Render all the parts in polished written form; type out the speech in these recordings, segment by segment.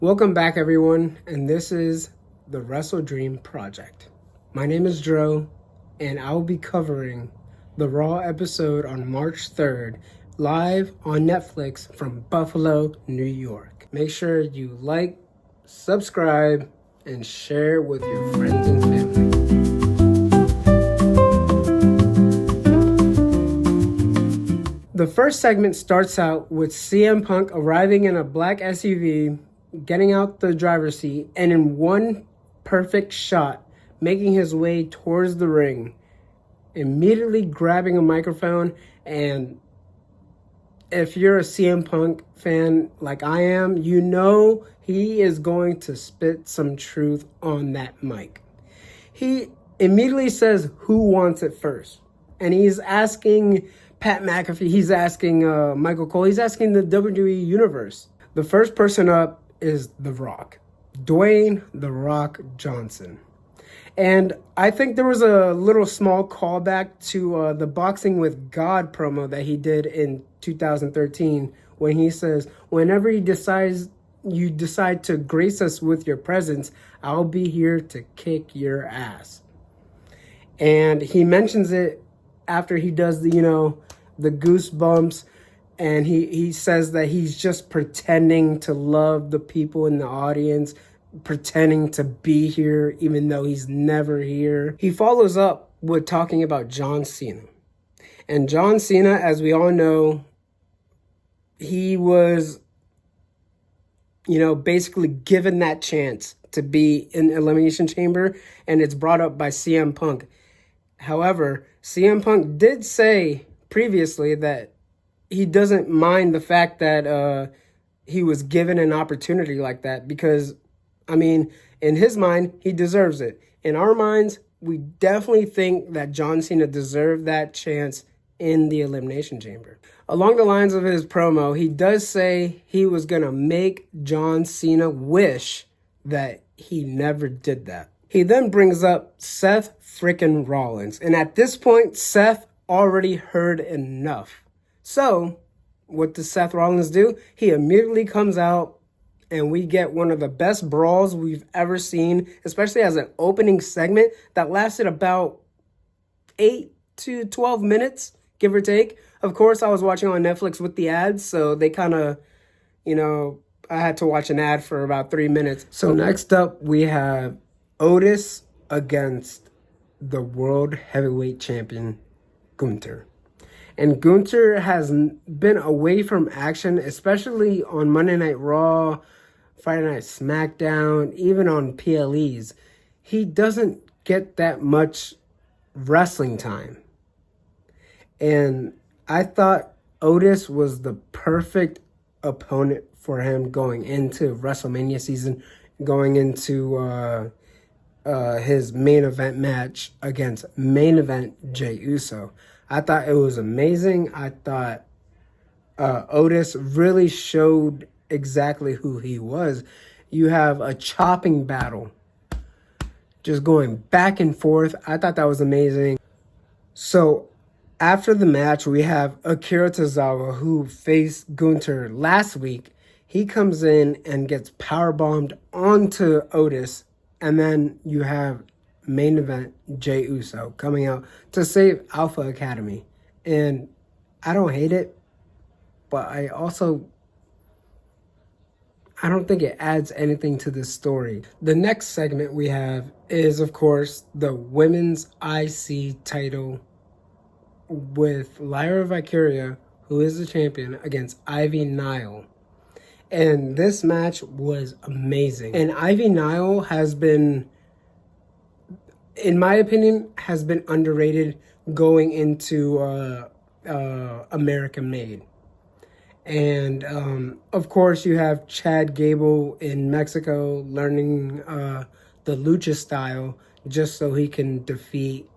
Welcome back, everyone, and this is the Wrestle Dream Project. My name is Dro, and I will be covering the Raw episode on March 3rd, live on Netflix from Buffalo, New York. Make sure you like, subscribe, and share with your friends and family. The first segment starts out with CM Punk arriving in a black SUV, getting out the driver's seat, and in one perfect shot, making his way towards the ring, immediately grabbing a microphone. And if you're a CM Punk fan like I am, you know he is going to spit some truth on that mic. He immediately says, "Who wants it first?" And he's asking Pat McAfee, he's asking Michael Cole, he's asking the WWE Universe. The first person up is The Rock, Dwayne The Rock Johnson. And I think there was a little small callback to the Boxing with God promo that he did in 2013 when he says, "Whenever you decide to grace us with your presence, I'll be here to kick your ass." And he mentions it after he does the goosebumps. And he says that he's just pretending to love the people in the audience, pretending to be here even though he's never here. He follows up with talking about John Cena. And John Cena, as we all know, he was, basically given that chance to be in Elimination Chamber, and it's brought up by CM Punk. However, CM Punk did say previously that he doesn't mind the fact that he was given an opportunity like that because, in his mind, he deserves it. In our minds, we definitely think that John Cena deserved that chance in the Elimination Chamber. Along the lines of his promo, he does say he was going to make John Cena wish that he never did that. He then brings up Seth frickin' Rollins. And at this point, Seth already heard enough. So, what does Seth Rollins do? He immediately comes out, and we get one of the best brawls we've ever seen, especially as an opening segment that lasted about 8 to 12 minutes, give or take. Of course, I was watching on Netflix with the ads, so they kind of, I had to watch an ad for about 3 minutes. So next up, we have Otis against the World Heavyweight Champion, Gunther. And Gunther has been away from action, especially on Monday Night Raw, Friday Night SmackDown, even on PLEs. He doesn't get that much wrestling time. And I thought Otis was the perfect opponent for him going into WrestleMania season, going into his main event match against main event Jey Uso. I thought it was amazing. I thought Otis really showed exactly who he was. You have a chopping battle just going back and forth. I thought that was amazing. So after the match, we have Akira Tozawa, who faced Gunther last week. He comes in and gets powerbombed onto Otis. And then you have main event Jey Uso coming out to save Alpha Academy. And I don't hate it, but I don't think it adds anything to this story. The next segment we have is, of course, the women's IC title with Lyra Valkyria, who is the champion, against Ivy Nile. And this match was amazing. And Ivy Nile has been, in my opinion, has been underrated going into American Made. And, of course, you have Chad Gable in Mexico learning the lucha style just so he can defeat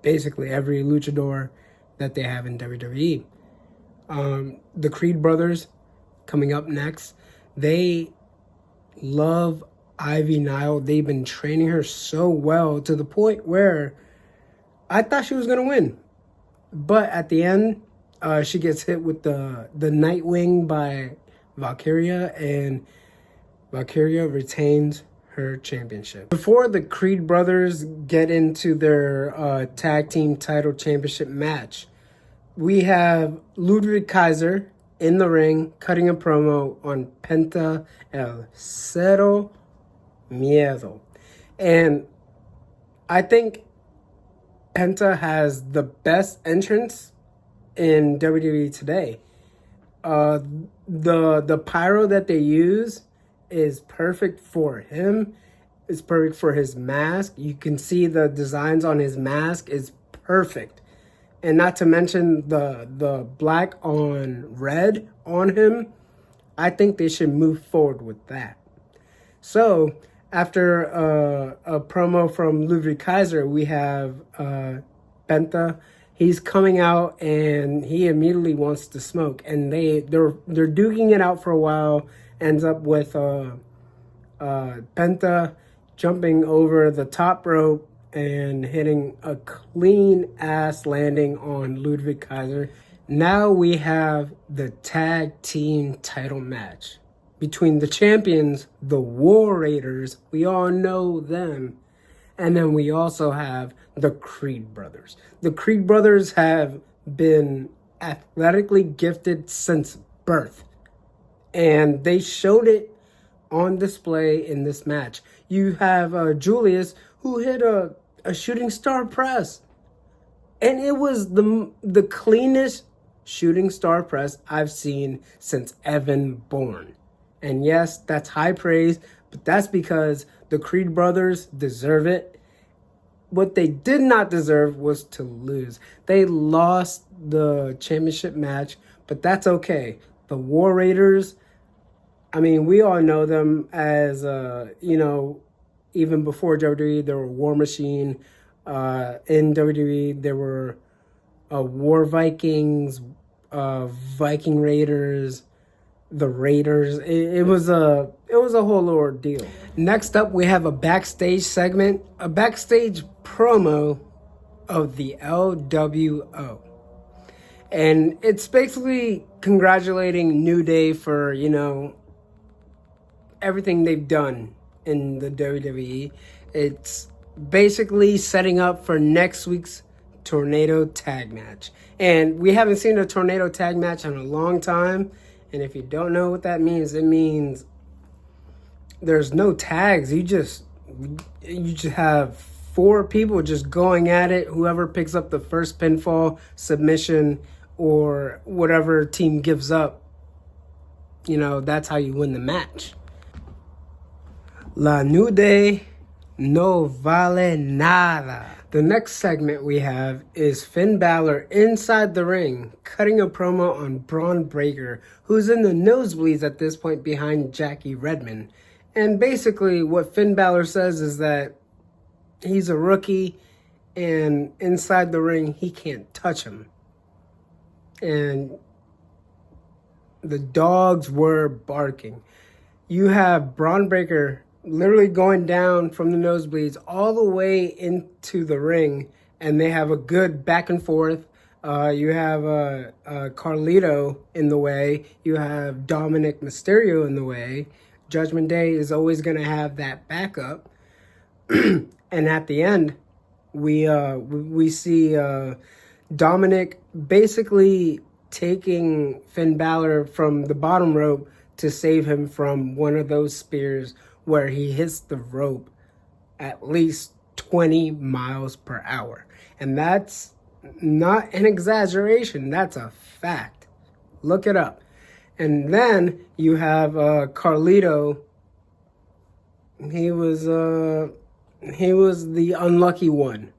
basically every luchador that they have in WWE. The Creed brothers coming up next, they love Ivy Nile. They've been training her so well to the point where I thought she was going to win. But at the end, she gets hit with the Nightwing by Valkyria, and Valkyria retains her championship. Before the Creed brothers get into their tag team title championship match, we have Ludwig Kaiser in the ring cutting a promo on Penta El Cero Miedo. And I think Penta has the best entrance in WWE today. The pyro that they use is perfect for him. It's perfect for his mask. You can see the designs on his mask is perfect. And not to mention the black on red on him. I think they should move forward with that. So after a promo from Ludwig Kaiser, we have Penta. He's coming out and he immediately wants to smoke, and they're duking it out for a while. Ends up with Penta jumping over the top rope and hitting a clean ass landing on Ludwig Kaiser. Now we have the tag team title match between the champions, the War Raiders. We all know them. And then we also have the Creed brothers. The Creed brothers have been athletically gifted since birth. And they showed it on display in this match. You have Julius, who hit a shooting star press. And it was the cleanest shooting star press I've seen since Evan Bourne. And yes, that's high praise, but that's because the Creed brothers deserve it. What they did not deserve was to lose. They lost the championship match, but that's okay. The War Raiders, I mean, we all know them as, even before WWE, they were War Machine. In WWE, there were War Vikings, Viking Raiders, the Raiders. It was a whole ordeal. Next up, we have a backstage segment, a backstage promo of the LWO. And it's basically congratulating New Day for, everything they've done in the WWE. It's basically setting up for next week's Tornado Tag match. And we haven't seen a Tornado Tag match in a long time. And if you don't know what that means, it means there's no tags. You just have 4 people just going at it. Whoever picks up the first pinfall, submission, or whatever team gives up, that's how you win the match. La New Day no vale nada. The next segment we have is Finn Balor inside the ring, cutting a promo on Braun Breaker, who's in the nosebleeds at this point behind Jackie Redmond. And basically what Finn Balor says is that he's a rookie, and inside the ring, he can't touch him. And the dogs were barking. You have Braun Breaker literally going down from the nosebleeds all the way into the ring, and they have a good back and forth. You have Carlito in the way. You have Dominic Mysterio in the way. Judgment Day is always going to have that backup. And at the end, we see Dominic basically taking Finn Balor from the bottom rope to save him from one of those spears where he hits the rope at least 20 miles per hour. And that's not an exaggeration. That's a fact. Look it up. And then you have Carlito. He was the unlucky one.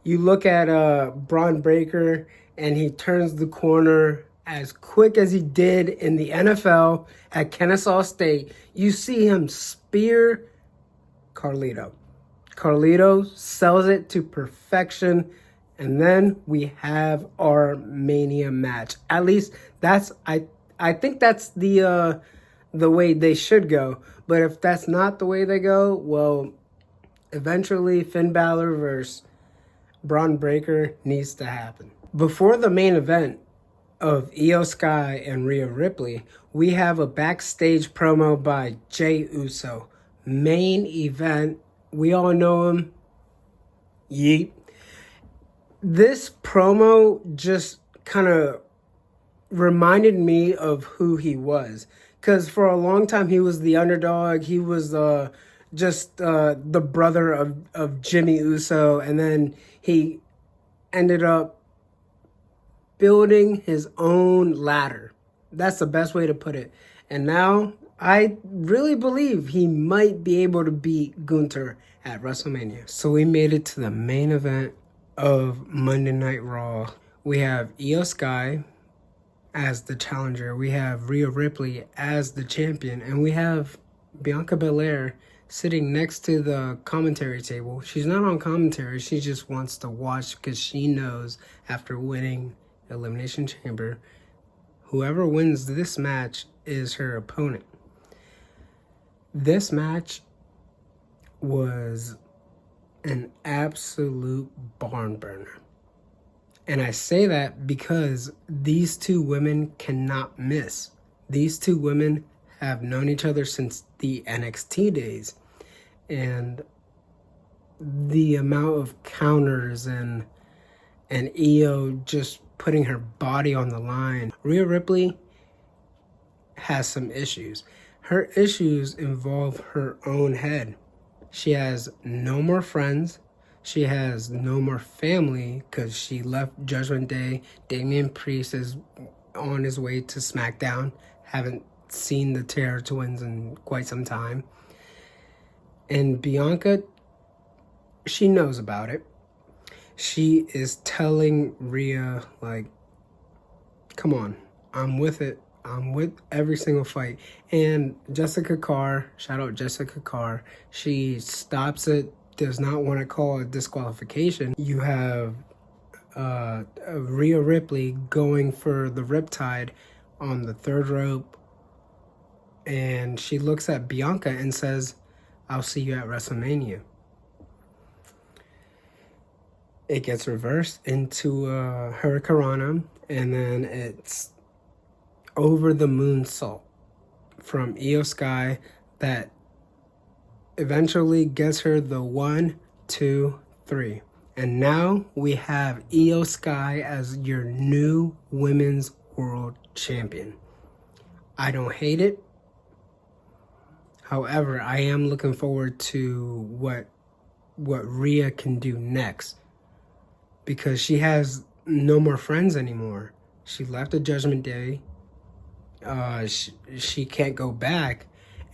You look at Braun Breaker, and he turns the corner as quick as he did in the NFL at Kennesaw State. You see him spear Carlito. Carlito sells it to perfection, and then we have our Mania match. At least that's I think that's the way they should go. But if that's not the way they go, well, eventually Finn Balor versus Braun Breaker needs to happen. Before the main event, of Io Sky and Rhea Ripley, we have a backstage promo by Jey Uso. Main event, we all know him. Yeet. This promo just kind of reminded me of who he was. Because for a long time, he was the underdog. He was just the brother of Jimmy Uso. And then he ended up building his own ladder. That's the best way to put it. And now I really believe he might be able to beat Gunther at WrestleMania. So we made it to the main event of Monday Night Raw. We have Io Sky as the challenger. We have Rhea Ripley as the champion. And we have Bianca Belair sitting next to the commentary table. She's not on commentary. She just wants to watch because she knows after winning Elimination Chamber, whoever wins this match is her opponent. This match was an absolute barn burner. And I say that because these two women cannot miss. These two women have known each other since the NXT days. And the amount of counters and Io just putting her body on the line. Rhea Ripley has some issues. Her issues involve her own head. She has no more friends. She has no more family because she left Judgment Day. Damian Priest is on his way to SmackDown. Haven't seen the Terror Twins in quite some time. And Bianca, she knows about it. She is telling Rhea, like, come on, I'm with it. I'm with every single fight. And Jessica Carr, shout out Jessica Carr, she stops it, does not want to call it disqualification. You have Rhea Ripley going for the Riptide on the third rope. And she looks at Bianca and says, I'll see you at WrestleMania. It gets reversed into Hurricanrana, and then it's over the moonsault from Io Sky that eventually gets her the 1, 2, 3. And now we have Io Sky as your new Women's World Champion. I don't hate it. However, I am looking forward to what Rhea can do next. Because she has no more friends anymore. She left the Judgment Day. She can't go back.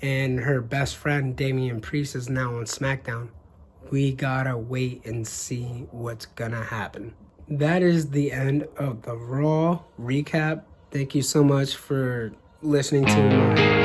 And her best friend, Damian Priest, is now on SmackDown. We gotta wait and see what's gonna happen. That is the end of the Raw recap. Thank you so much for listening to my